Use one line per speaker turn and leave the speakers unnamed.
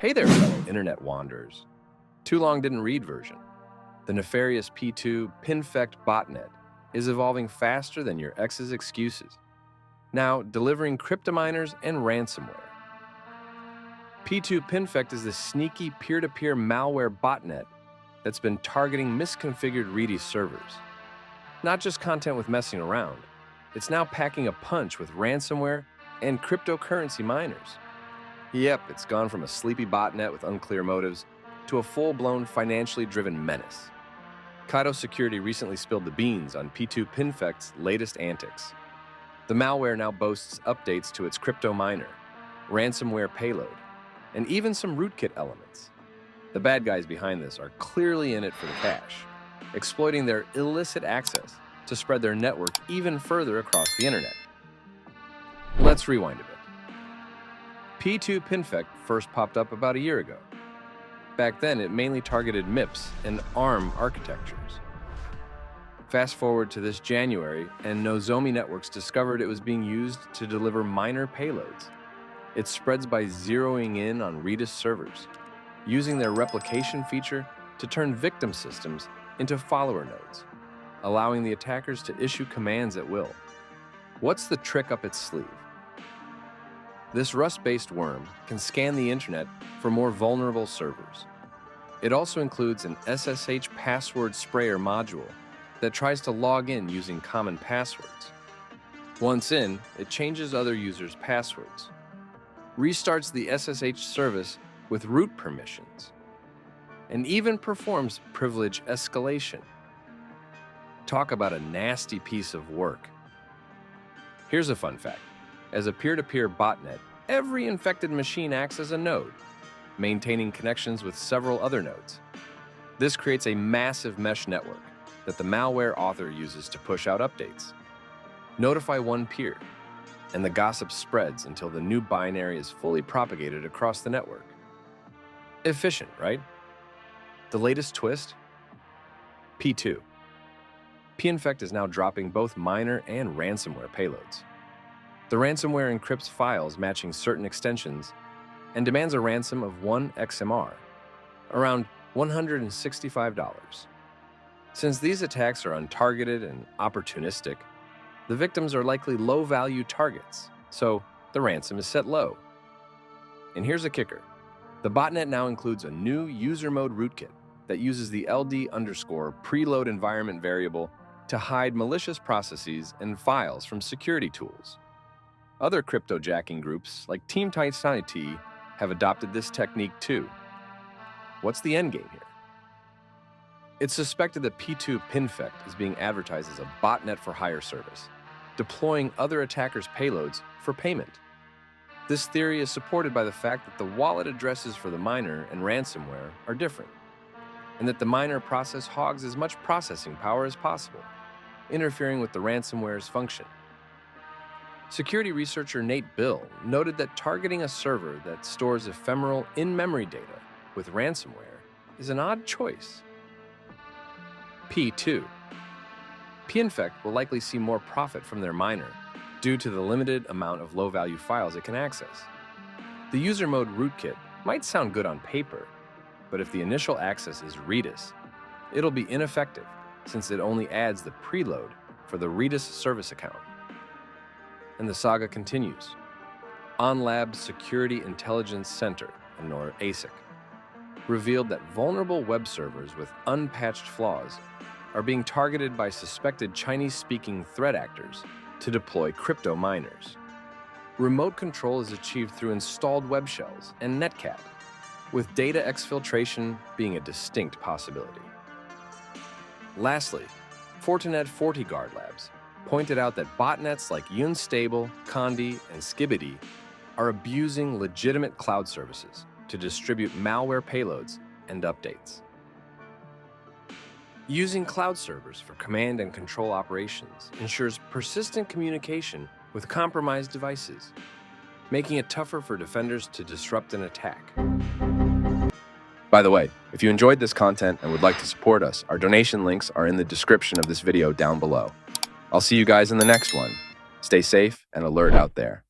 Hey there, fellow internet wanderers. Too long didn't read version. The nefarious P2PInfect botnet is evolving faster than your ex's excuses, now delivering cryptominers and ransomware. P2PInfect is the sneaky peer-to-peer malware botnet that's been targeting misconfigured Redis servers. Not just content with messing around, it's now packing a punch with ransomware and cryptocurrency miners. Yep, it's gone from a sleepy botnet with unclear motives to a full-blown financially driven menace. Kaido Security recently spilled the beans on P2PInfect's latest antics. The malware now boasts updates to its Cryptominer, ransomware payload, and even some Rootkit elements. The bad guys behind this are clearly in it for the cash, exploiting their illicit access to spread their network even further across the internet. Let's rewind a bit. P2PInfect first popped up about a year ago. Back then, it mainly targeted MIPS and ARM architectures. Fast forward to this January, and Nozomi Networks discovered it was being used to deliver miner payloads. It spreads by zeroing in on Redis servers, using their replication feature to turn victim systems into follower nodes, allowing the attackers to issue commands at will. What's the trick up its sleeve? This Rust-based worm can scan the internet for more vulnerable servers. It also includes an SSH password sprayer module that tries to log in using common passwords. Once in, it changes other users' passwords, restarts the SSH service with root permissions, and even performs privilege escalation. Talk about a nasty piece of work. Here's a fun fact. As a peer-to-peer botnet, every infected machine acts as a node, maintaining connections with several other nodes. This creates a massive mesh network that the malware author uses to push out updates. Notify one peer, and the gossip spreads until the new binary is fully propagated across the network. Efficient, right? The latest twist? P2. P-Infect is now dropping both miner and ransomware payloads. The ransomware encrypts files matching certain extensions and demands a ransom of 1 XMR, around $165. Since these attacks are untargeted and opportunistic, the victims are likely low-value targets, so the ransom is set low. And here's a kicker. The botnet now includes a new usermode rootkit that uses the LD_preload environment variable to hide malicious processes and files from security tools. Other cryptojacking groups, like Team Titanity, have adopted this technique too. What's the endgame here? It's suspected that P2PInfect is being advertised as a botnet-for-hire service, deploying other attackers' payloads for payment. This theory is supported by the fact that the wallet addresses for the miner and ransomware are different, and that the miner process hogs as much processing power as possible, interfering with the ransomware's function. Security researcher Nate Bill noted that targeting a server that stores ephemeral in-memory data with ransomware is an odd choice. P2. P-Infect will likely see more profit from their miner due to the limited amount of low-value files it can access. The user mode rootkit might sound good on paper, but if the initial access is Redis, it'll be ineffective since it only adds the preload for the Redis service account. And the saga continues. OnLab Security Intelligence Center, or ASIC, revealed that vulnerable web servers with unpatched flaws are being targeted by suspected Chinese-speaking threat actors to deploy cryptominers. Remote control is achieved through installed web shells and Netcat, with data exfiltration being a distinct possibility. Lastly, Fortinet FortiGuard Labs pointed out that botnets like Unstable, Condi, and Skibidi are abusing legitimate cloud services to distribute malware payloads and updates. Using cloud servers for command and control operations ensures persistent communication with compromised devices, making it tougher for defenders to disrupt an attack. By the way, if you enjoyed this content and would like to support us, our donation links are in the description of this video down below. I'll see you guys in the next one. Stay safe and alert out there.